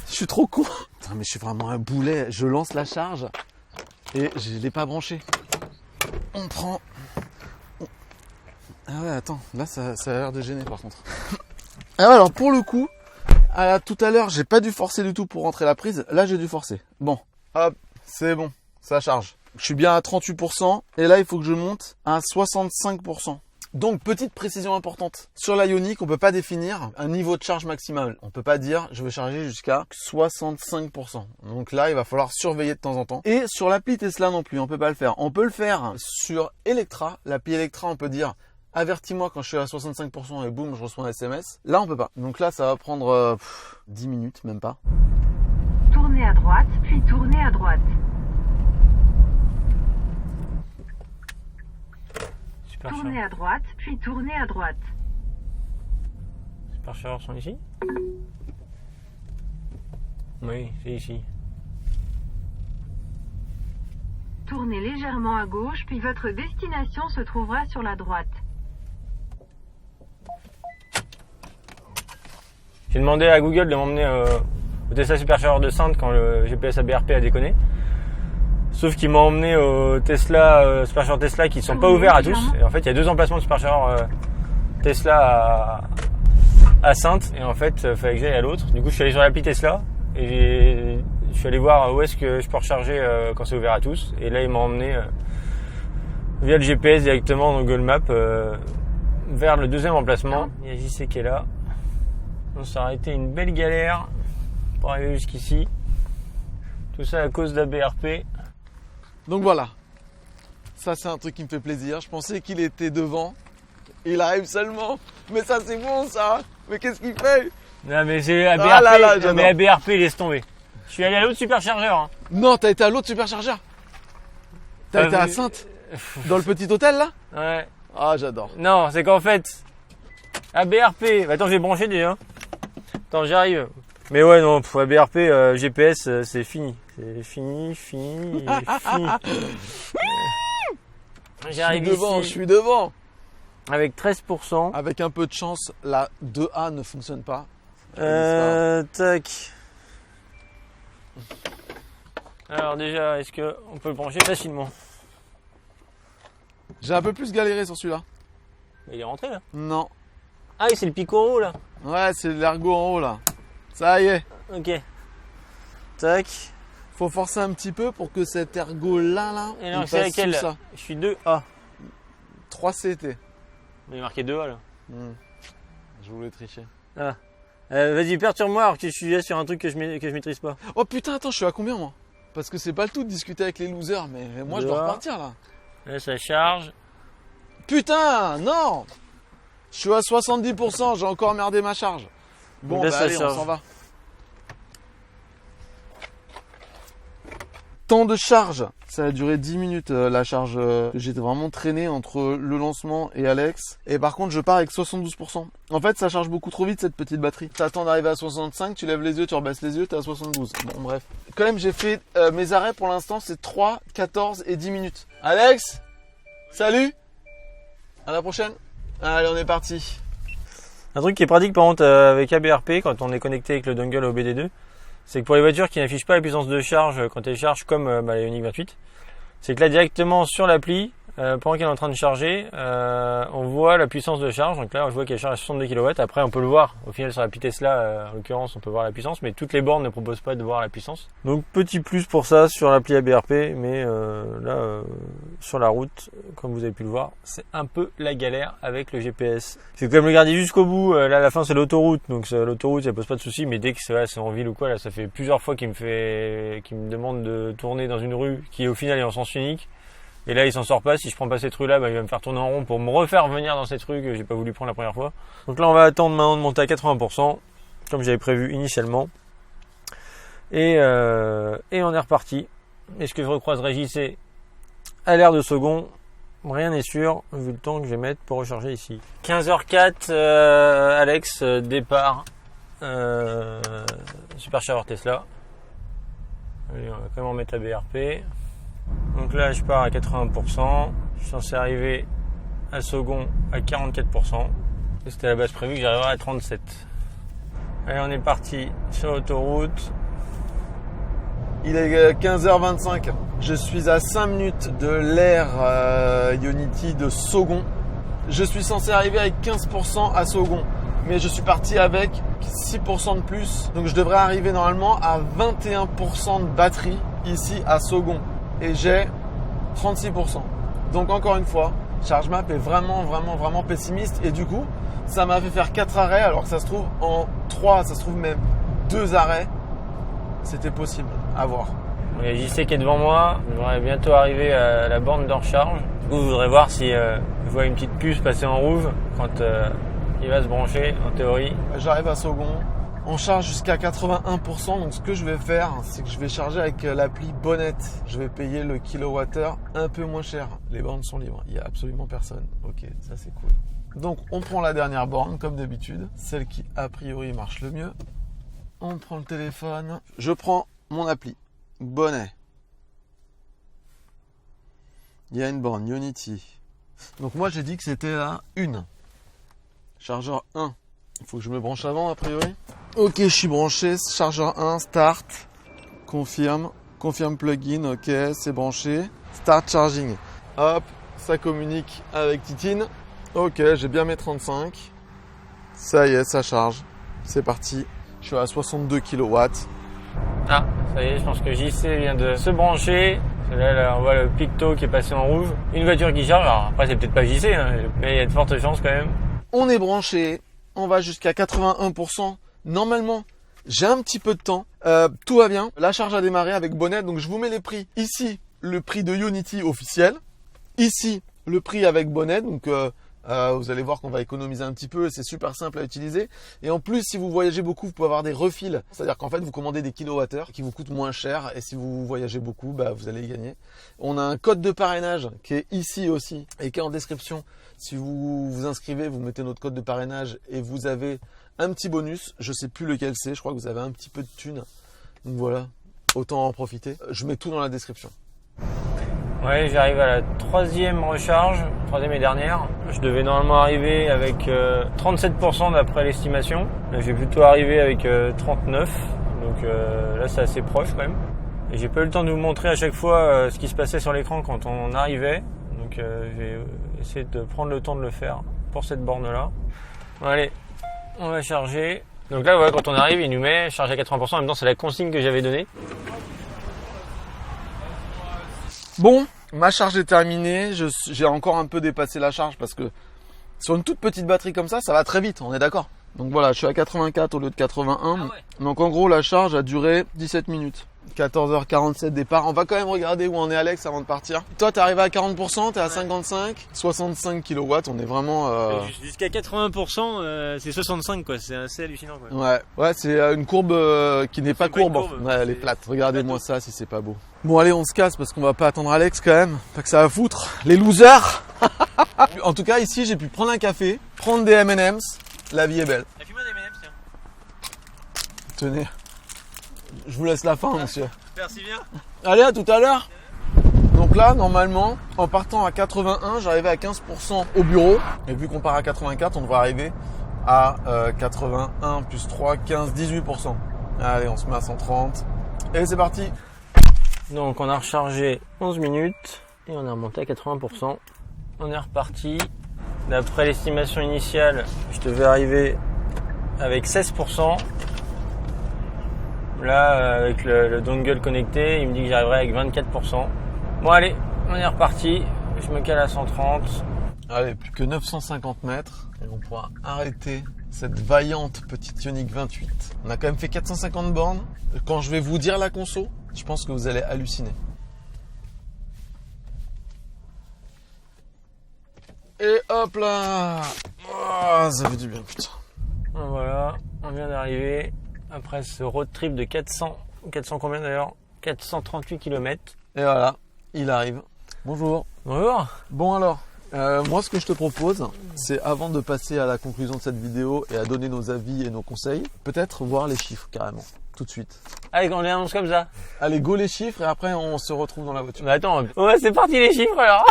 Je suis trop con. Putain, mais je suis vraiment un boulet. Je lance la charge et je l'ai pas branché. On prend. Ah ouais, attends. Là, ça a l'air de gêner par contre. Ah ouais, alors pour le coup, tout à l'heure, j'ai pas dû forcer du tout pour rentrer la prise. Là, j'ai dû forcer. Bon, hop, c'est bon. Ça charge. Je suis bien à 38% et là, il faut que je monte à 65%. Donc, petite précision importante. Sur la Ioniq, on peut pas définir un niveau de charge maximal. On peut pas dire, je vais charger jusqu'à 65%. Donc là, il va falloir surveiller de temps en temps. Et sur l'appli Tesla non plus, on peut pas le faire. On peut le faire sur Electra. L'appli Electra, on peut dire, avertis-moi quand je suis à 65% et boum, je reçois un SMS. Là, on peut pas. Donc là, ça va prendre 10 minutes, même pas. Tournez à droite, puis tournez à droite. Tournez à droite, puis tournez à droite. Superchargeurs sont ici? Oui, c'est ici. Tournez légèrement à gauche, puis votre destination se trouvera sur la droite. J'ai demandé à Google de m'emmener au Tesla Superchargeur de Sainte quand le GPS ABRP a déconné. Sauf qu'il m'a emmené au Tesla, superchargeurs Tesla qui ne sont pas ouverts à tous. Et en fait, il y a 2 emplacements de superchargeurs Tesla à Sainte. Et en fait, il fallait que j'aille à l'autre. Du coup, je suis allé sur l'appli Tesla et je suis allé voir où est-ce que je peux recharger quand c'est ouvert à tous. Et là, il m'a emmené via le GPS directement dans Google Maps vers le deuxième emplacement. Il y a JC qui est là. Donc ça aurait été une belle galère pour arriver jusqu'ici. Tout ça à cause de la BRP. Donc voilà. Ça, c'est un truc qui me fait plaisir. Je pensais qu'il était devant. Il arrive seulement. Mais ça, c'est bon, ça. Mais qu'est-ce qu'il fait? Non, mais c'est la BRP. Ah là là, j'adore. Mais la BRP, laisse tomber. Je suis allé à l'autre superchargeur. Hein. Non, t'as été à l'autre superchargeur. T'as été à vu- Sainte. Dans le petit hôtel, là? Ouais. Ah, j'adore. Non, c'est qu'en fait, la BRP. Attends, j'ai branché déjà. Attends, j'arrive. Mais ouais, non, pour la BRP, GPS, c'est fini. C'est fini. J'arrive Je ici suis devant. avec 13%. Avec un peu de chance, la 2A ne fonctionne pas. Tac. Alors déjà, est-ce que on peut le brancher facilement? J'ai un peu plus galéré sur celui-là. Il est rentré là. Non. Ah oui, c'est le picot en haut là. Ouais, c'est l'ergot en haut, là. Ça y est. Ok. Tac. Faut forcer un petit peu pour que cet ergot-là, Et non, il c'est passe laquelle sous là ça. Je suis 2A. 3CT. Il est marqué 2A là. Je voulais tricher. Vas-y, perturbe-moi alors que je suis là sur un truc que je maîtrise pas. Oh putain, attends, je suis à combien, moi? Parce que c'est pas le tout de discuter avec les losers, mais moi, je dois Dehors. repartir, là. Là, ça charge. Putain, non! Je suis à 70%, j'ai encore merdé ma charge. Bon, Donc là, bah ça allez, on charge. s'en va. Temps de charge, ça a duré 10 minutes la charge. J'étais vraiment traîné entre le lancement et Alex. Et par contre, je pars avec 72%. En fait, ça charge beaucoup trop vite cette petite batterie. T'attends d'arriver à 65, tu lèves les yeux, tu rebaisses les yeux, t'es à 72. Bon, bref. Quand même, j'ai fait mes arrêts pour l'instant, c'est 3, 14 et 10 minutes. Alex, salut! À la prochaine. Allez, on est parti. Un truc qui est pratique par contre avec ABRP quand on est connecté avec le dongle au BD2, c'est que pour les voitures qui n'affichent pas la puissance de charge quand elles chargent comme la Ioniq 28, c'est que là directement sur l'appli, pendant qu'elle est en train de charger, on voit la puissance de charge. Donc là, je vois qu'elle charge à 62 kW. Après, on peut le voir. Au final, sur l'appli Tesla, en l'occurrence, on peut voir la puissance, mais toutes les bornes ne proposent pas de voir la puissance. Donc petit plus pour ça sur l'appli ABRP, mais là, sur la route, comme vous avez pu le voir, c'est un peu la galère avec le GPS. Il faut quand même le garder jusqu'au bout. Là, à la fin, c'est l'autoroute, donc l'autoroute, ça pose pas de soucis. Mais dès que c'est en ville ou quoi, là, ça fait plusieurs fois qu'il me demande de tourner dans une rue qui, au final, est en sens unique. Et là, il s'en sort pas. Si je prends pas cette rue-là, il va me faire tourner en rond pour me refaire venir dans cette rue que j'ai pas voulu prendre la première fois. Donc là, on va attendre maintenant de monter à 80%, comme j'avais prévu initialement. Et on est reparti. Est-ce que je recroiserai JC à l'aire de second? Rien n'est sûr, vu le temps que je vais mettre pour recharger ici. 15h04, Alex, départ. Superchargeur Tesla. Allez, on va quand même en mettre la BRP. Donc là, je pars à 80%. Je suis censé arriver à Saugon à 44%. Et c'était à la base prévu que j'arriverais à 37%. Allez, on est parti sur l'autoroute. Il est 15h25. Je suis à 5 minutes de l'aire Ionity de Saugon. Je suis censé arriver avec 15% à Saugon. Mais je suis parti avec 6% de plus. Donc je devrais arriver normalement à 21% de batterie ici à Saugon. Et j'ai 36%. Donc encore une fois, ChargeMap est vraiment pessimiste. Et du coup, ça m'a fait faire 4 arrêts alors que ça se trouve en 3, ça se trouve même 2 arrêts. C'était possible à voir. Il y a JC qui est devant moi. Je devrais bientôt arriver à la borne de recharge. Du coup, je voudrais voir si je vois une petite puce passer en rouge quand il va se brancher, en théorie. J'arrive à Saugon. On charge jusqu'à 81%. Donc ce que je vais faire, c'est que je vais charger avec l'appli Bonnette. Je vais payer le kilowattheure un peu moins cher. Les bornes sont libres. Il n'y a absolument personne. Ok, ça c'est cool. Donc on prend la dernière borne comme d'habitude. Celle qui a priori marche le mieux. On prend le téléphone. Je prends mon appli Bonnet. Il y a une borne Ionity. Donc moi j'ai dit que c'était la 1. Chargeur 1. Il faut que je me branche avant a priori. Ok, je suis branché. Chargeur 1, start. Confirme. Confirme plugin. Ok, c'est branché. Start charging. Hop, ça communique avec Titine. Ok, j'ai bien mes 35. Ça y est, ça charge. C'est parti. Je suis à 62 kW. Ah, ça y est, je pense que JC vient de se brancher. Là, on voit le picto qui est passé en rouge. Une voiture qui charge. Alors après, c'est peut-être pas JC, hein, mais il y a de fortes chances quand même. On est branché, on va jusqu'à 81%. Normalement, j'ai un petit peu de temps. Tout va bien. La charge a démarré avec Bonnet. Donc, je vous mets les prix. Ici, le prix de Ionity officiel. Ici, le prix avec Bonnet. Donc, vous allez voir qu'on va économiser un petit peu. C'est super simple à utiliser. Et en plus, si vous voyagez beaucoup, vous pouvez avoir des refils. C'est-à-dire qu'en fait, vous commandez des kilowattheures qui vous coûtent moins cher. Et si vous voyagez beaucoup, vous allez y gagner. On a un code de parrainage qui est ici aussi et qui est en description. Si vous vous inscrivez, vous mettez notre code de parrainage et vous avez un petit bonus. Je sais plus lequel c'est. Je crois que vous avez un petit peu de thunes. Donc voilà, autant en profiter. Je mets tout dans la description. Ouais, j'arrive à la troisième recharge, troisième et dernière. Je devais normalement arriver avec 37% d'après l'estimation. Là, j'ai plutôt arrivé avec 39. Donc là, c'est assez proche quand même. Et j'ai pas eu le temps de vous montrer à chaque fois ce qui se passait sur l'écran quand on arrivait. Donc j'ai essayé de prendre le temps de le faire pour cette borne-là. Bon, allez, on va charger. Donc là, voilà, quand on arrive, il nous met charge à 80%. En même temps, c'est la consigne que j'avais donnée. Bon, ma charge est terminée. J'ai encore un peu dépassé la charge parce que sur une toute petite batterie comme ça va très vite, on est d'accord. Donc voilà, je suis à 84 au lieu de 81. Ah ouais. Donc en gros, la charge a duré 17 minutes. 14h47 départ. On va quand même regarder où on est Alex avant de partir. Toi, t'es arrivé à 40%, t'es à 55, 65 kW. On est vraiment... Jusqu'à 80%, c'est 65 quoi. C'est assez hallucinant quoi. Ouais, c'est une courbe qui n'est pas courbe. Ouais, elle est plate. Regardez-moi ça si c'est pas beau. Bon allez, on se casse parce qu'on va pas attendre Alex quand même. Pas que ça va foutre. Les losers. En tout cas, ici, j'ai pu prendre un café, prendre des M&M's. La vie est belle. T'as fumé des M&M's, tiens. Tenez. Je vous laisse la fin, monsieur. Merci bien. Allez, à tout à l'heure. Donc là, normalement, en partant à 81, j'arrivais à 15% au bureau. Et vu qu'on part à 84, on devrait arriver à 81 plus 3, 15, 18%. Allez, on se met à 130. Et c'est parti. Donc on a rechargé 11 minutes et on est remonté à 80%. On est reparti. D'après l'estimation initiale, je devais arriver avec 16%. Là, avec le dongle connecté, il me dit que j'arriverai avec 24%. Bon allez, on est reparti. Je me cale à 130. Allez, plus que 950 mètres et on pourra arrêter cette vaillante petite Ioniq 28. On a quand même fait 450 bornes. Quand je vais vous dire la conso, je pense que vous allez halluciner. Et hop là, oh, ça fait du bien, putain. Voilà, on vient d'arriver après ce road trip de 400 combien d'ailleurs 438 km. Et voilà, il arrive. Bonjour. Bonjour. Bon alors, moi ce que je te propose, c'est avant de passer à la conclusion de cette vidéo et à donner nos avis et nos conseils, peut-être voir les chiffres carrément, tout de suite. Allez, on les annonce comme ça. Allez, go les chiffres et après on se retrouve dans la voiture. Mais attends, ouais, c'est parti les chiffres alors.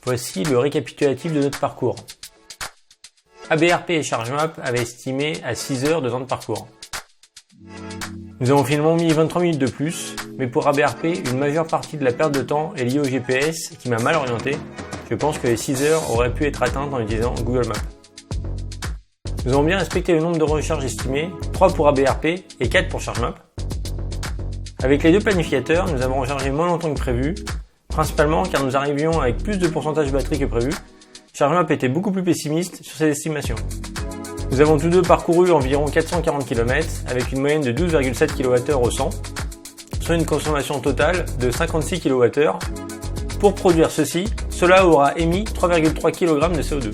Voici le récapitulatif de notre parcours. ABRP et ChargeMap avaient estimé à 6 heures de temps de parcours. Nous avons finalement mis 23 minutes de plus, mais pour ABRP, une majeure partie de la perte de temps est liée au GPS qui m'a mal orienté. Je pense que les 6 heures auraient pu être atteintes en utilisant Google Maps. Nous avons bien respecté le nombre de recharges estimées, 3 pour ABRP et 4 pour ChargeMap. Avec les deux planificateurs, nous avons rechargé moins longtemps que prévu, principalement car nous arrivions avec plus de pourcentage de batterie que prévu. ChargeMap était beaucoup plus pessimiste sur ses estimations. Nous avons tous deux parcouru environ 440 km avec une moyenne de 12,7 kWh au 100, soit une consommation totale de 56 kWh. Pour produire ceci, cela aura émis 3,3 kg de CO2.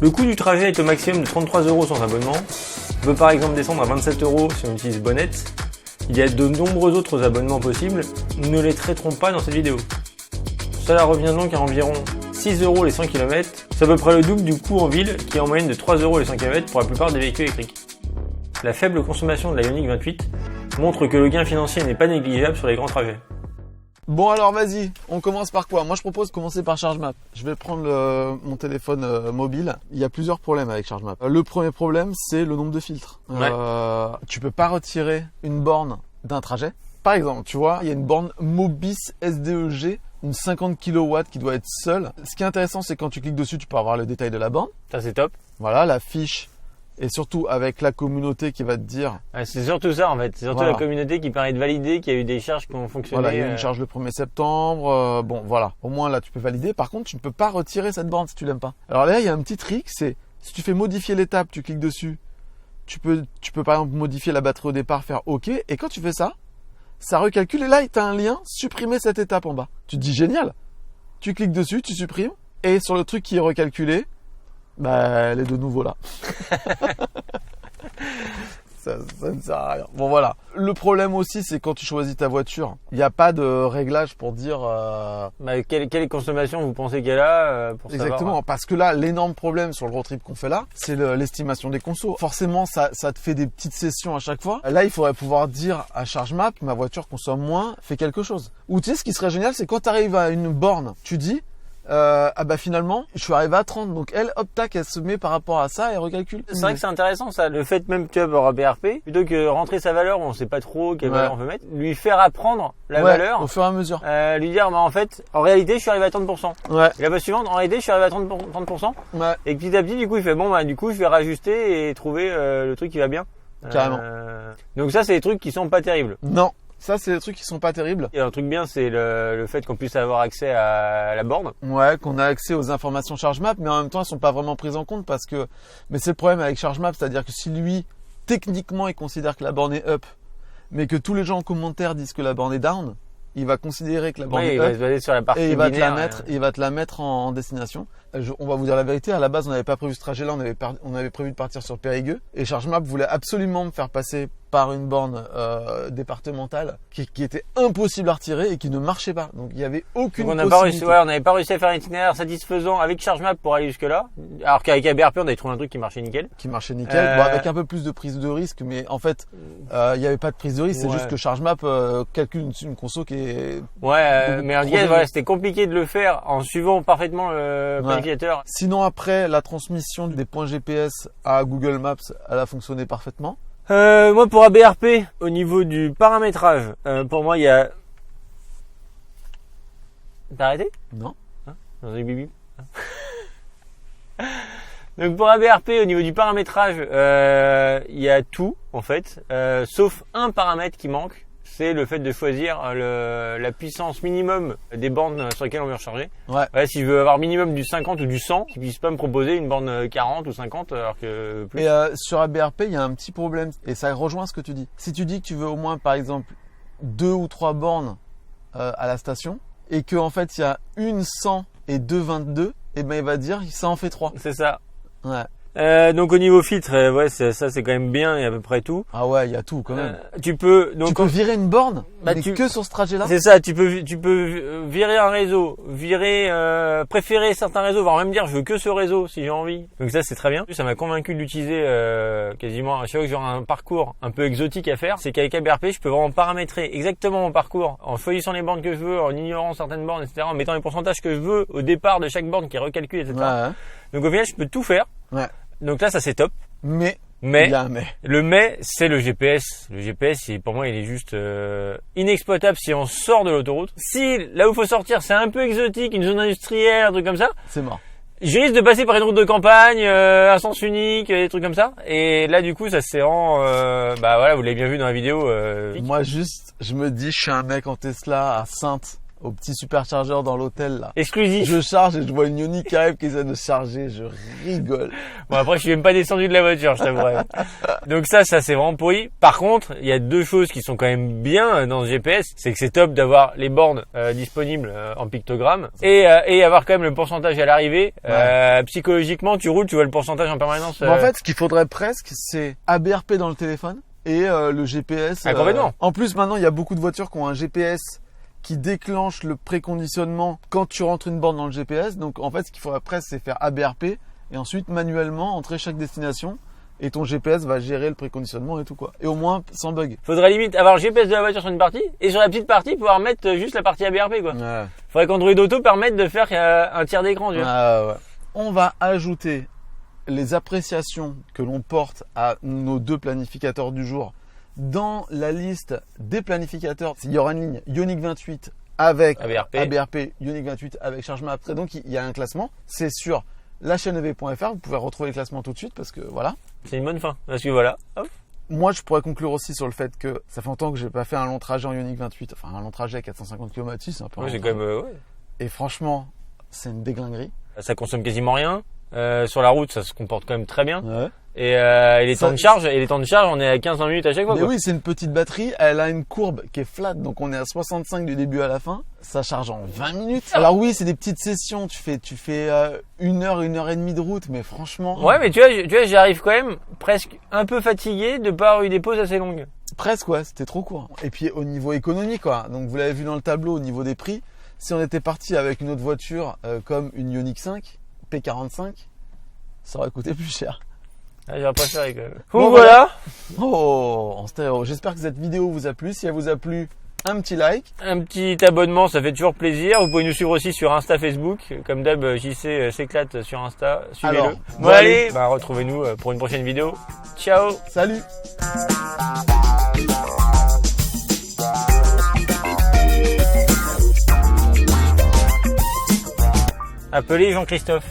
Le coût du trajet est au maximum de 33 € sans abonnement. On peut par exemple descendre à 27 € si on utilise Bonnet. Il y a de nombreux autres abonnements possibles, nous ne les traiterons pas dans cette vidéo. Cela revient donc à environ 6 € les 100 km, c'est à peu près le double du coût en ville qui est en moyenne de 3 € les 100 km pour la plupart des véhicules électriques. La faible consommation de la Ioniq 28 montre que le gain financier n'est pas négligeable sur les grands trajets. Bon alors vas-y, on commence par quoi? Moi je propose de commencer par ChargeMap. Je vais prendre mon téléphone mobile. Il y a plusieurs problèmes avec ChargeMap. Le premier problème c'est le nombre de filtres. Ouais. Tu peux pas retirer une borne d'un trajet. Par exemple, tu vois, il y a une borne Mobis SDEG, une 50 kW qui doit être seule. Ce qui est intéressant c'est quand tu cliques dessus tu peux avoir le détail de la borne. Ça c'est top. Voilà, la fiche et surtout avec la communauté qui va te dire, C'est surtout ça en fait, c'est surtout Voilà. la communauté qui permet de valider qu'il y a eu des charges qui ont fonctionné. voilà, il y a eu une charge le 1er septembre, bon voilà, au moins là tu peux valider. Par contre, tu ne peux pas retirer cette borne si tu l'aimes pas. Alors là, il y a un petit trick, c'est si tu fais modifier l'étape, tu cliques dessus, tu peux par exemple modifier la batterie au départ, faire OK, et quand tu fais ça, ça recalcule et là, tu as un lien, supprimer cette étape en bas. Tu te dis génial. Tu cliques dessus, tu supprimes et sur le truc qui est recalculé, bah elle est de nouveau là. Ça ne sert à rien. Bon voilà. Le problème aussi, c'est quand tu choisis ta voiture, il n'y a pas de réglage pour dire. Quelle consommation vous pensez qu'elle a pour Exactement. savoir. Parce que là, l'énorme problème sur le road trip qu'on fait là, c'est l'estimation des consos. Forcément, ça te fait des petites sessions à chaque fois. Là, il faudrait pouvoir dire à ChargeMap, ma voiture consomme moins, fais quelque chose. Ou tu sais, ce qui serait génial, c'est quand tu arrives à une borne, tu dis. Ah bah finalement, je suis arrivé à 30, donc elle, hop, tac, elle se met par rapport à ça et recalcule. C'est vrai que c'est intéressant ça, le fait même tu vois pour BRP, plutôt que rentrer sa valeur où on sait pas trop quelle valeur on veut mettre, lui faire apprendre la valeur au fur et à mesure. lui dire bah en fait en réalité je suis arrivé à 30%. Ouais. Et la base suivante en réalité je suis arrivé à 30%. Ouais. Et petit à petit du coup il fait bon bah du coup je vais rajuster et trouver le truc qui va bien. Carrément. Donc ça c'est des trucs qui sont pas terribles. Non. Ça, c'est des trucs qui sont pas terribles. Et un truc bien, c'est le fait qu'on puisse avoir accès à la borne. Ouais, qu'on a accès aux informations ChargeMap, mais en même temps, elles sont pas vraiment prises en compte parce que, mais c'est le problème avec ChargeMap, c'est-à-dire que si lui, techniquement, il considère que la borne est up, mais que tous les gens en commentaire disent que la borne est down, il va considérer que la borne est il va up se baser sur la partie et il va binaire, te la mettre en destination. On va vous dire la vérité, à la base, on n'avait pas prévu ce trajet-là, on avait prévu de partir sur Périgueux et ChargeMap voulait absolument me faire passer par une borne départementale qui était impossible à retirer et qui ne marchait pas. Donc il y avait aucune Donc possibilité. on n'avait pas réussi à faire un itinéraire satisfaisant avec ChargeMap pour aller jusque là. Alors qu'avec ABRP on avait trouvé un truc qui marchait nickel. Qui marchait nickel, bon, avec un peu plus de prise de risque, mais en fait il n'y avait pas de prise de risque, c'est juste que ChargeMap calcule une conso qui est mais en tout cas c'était compliqué de le faire en suivant parfaitement le planificateur. Sinon après la transmission des points GPS à Google Maps, elle a fonctionné parfaitement. Moi pour ABRP, au niveau du paramétrage, pour moi il y a... T'as arrêté ? Non. Dans les bibi. Donc pour ABRP, au niveau du paramétrage, il y a tout en fait, sauf un paramètre qui manque. C'est le fait de choisir la puissance minimum des bornes sur lesquelles on veut recharger. Ouais. Si je veux avoir minimum du 50 ou du 100, qu'ils puissent pas me proposer une borne 40 ou 50 alors que plus. Et sur ABRP, il y a un petit problème et ça rejoint ce que tu dis. Si tu dis que tu veux au moins par exemple 2 ou 3 bornes à la station et que en fait il y a une 100 et 2 22, et ben il va dire ça en fait 3. C'est ça. Ouais. Donc au niveau filtre, ça c'est quand même bien et à peu près tout. Ah ouais, il y a tout quand même. Tu peux virer une borne, Bah, mais que sur ce trajet-là. C'est ça, tu peux virer un réseau, préférer certains réseaux, voire même dire je veux que ce réseau si j'ai envie. Donc ça c'est très bien. Ça m'a convaincu de l'utiliser quasiment à chaque fois que j'aurai un parcours un peu exotique à faire. C'est qu'avec ABRP, je peux vraiment paramétrer exactement mon parcours en choisissant les bornes que je veux, en ignorant certaines bornes, etc., en mettant les pourcentages que je veux au départ de chaque borne qui est recalculé, etc. Ouais. Donc au final, je peux tout faire. Ouais. Donc là, ça c'est top. Mais il y a un mais. Le mais, c'est le GPS. Le GPS, pour moi, il est juste inexploitable si on sort de l'autoroute. Si là où il faut sortir, c'est un peu exotique, une zone industrielle, un truc comme ça, C'est mort. je risque de passer par une route de campagne, un sens unique, des trucs comme ça. Et là, du coup, ça se rend... bah voilà, vous l'avez bien vu dans la vidéo. Moi juste, je me dis, je suis un mec en Tesla à Saintes, au petit superchargeur dans l'hôtel là. Exclusif. Je charge et je vois une Ioniq qui arrive qui essaie de charger, je rigole. Bon, après, je suis même pas descendu de la voiture, je t'avouerai. Donc ça c'est vraiment pourri. Par contre, il y a deux choses qui sont quand même bien dans ce GPS. C'est que c'est top d'avoir les bornes disponibles en pictogramme et avoir quand même le pourcentage à l'arrivée. Psychologiquement, tu roules, tu vois le pourcentage en permanence. En fait, ce qu'il faudrait presque, c'est ABRP dans le téléphone et le GPS. Complètement. En plus, maintenant, il y a beaucoup de voitures qui ont un GPS qui déclenche le préconditionnement quand tu rentres une borne dans le GPS. Donc, en fait, ce qu'il faudrait presque, c'est faire ABRP et ensuite manuellement entrer chaque destination. Et ton GPS va gérer le préconditionnement et tout quoi. Et au moins sans bug. Faudrait limite avoir le GPS de la voiture sur une partie et sur la petite partie pouvoir mettre juste la partie ABRP quoi. Ouais. Faudrait qu'Android Auto permette de faire un tiers d'écran, tu vois. Ouais. On va ajouter les appréciations que l'on porte à nos deux planificateurs du jour dans la liste des planificateurs. Il y aura une ligne Ioniq 28 avec ABRP, Ioniq 28 avec ChargeMap. Et donc il y a un classement. C'est sur la chaîne EV.fr. Vous pouvez retrouver le classement tout de suite parce que voilà. C'est une bonne fin. Parce que voilà. Hop. Moi, je pourrais conclure aussi sur le fait que ça fait longtemps que j'ai pas fait un long trajet en Ioniq 28. Enfin, un long trajet à 450 km/h, c'est un peu. Ouais, un c'est long quand même. trajet. Ouais. Et franchement, c'est une déglinguerie. Ça consomme quasiment rien. Sur la route, ça se comporte quand même très bien. Ouais. Et les temps de charge, on est à 15-20 minutes à chaque fois. Mais Quoi. oui, c'est une petite batterie. Elle a une courbe qui est flat, donc on est à 65 du début à la fin. Ça charge en 20 minutes. Alors oui, c'est des petites sessions. Tu fais 1 heure, 1 heure et demie de route, mais franchement. Ouais, mais tu vois, j'arrive quand même presque un peu fatigué de pas avoir eu des pauses assez longues. Presque, ouais, c'était trop court. Et puis au niveau économique, quoi. Donc vous l'avez vu dans le tableau au niveau des prix. Si on était parti avec une autre voiture comme une Ioniq 5 P45, ça aurait coûté plus cher. Ah, j'aurais préféré quand même. Bon, Voilà. Oh, en stéréo. J'espère que cette vidéo vous a plu. Si elle vous a plu, un petit like. Un petit abonnement, ça fait toujours plaisir. Vous pouvez nous suivre aussi sur Insta, Facebook. Comme d'hab, JC s'éclate sur Insta. Suivez-le. Alors, Bon, allez, retrouvez-nous pour une prochaine vidéo. Ciao. Salut! Appelez Jean-Christophe.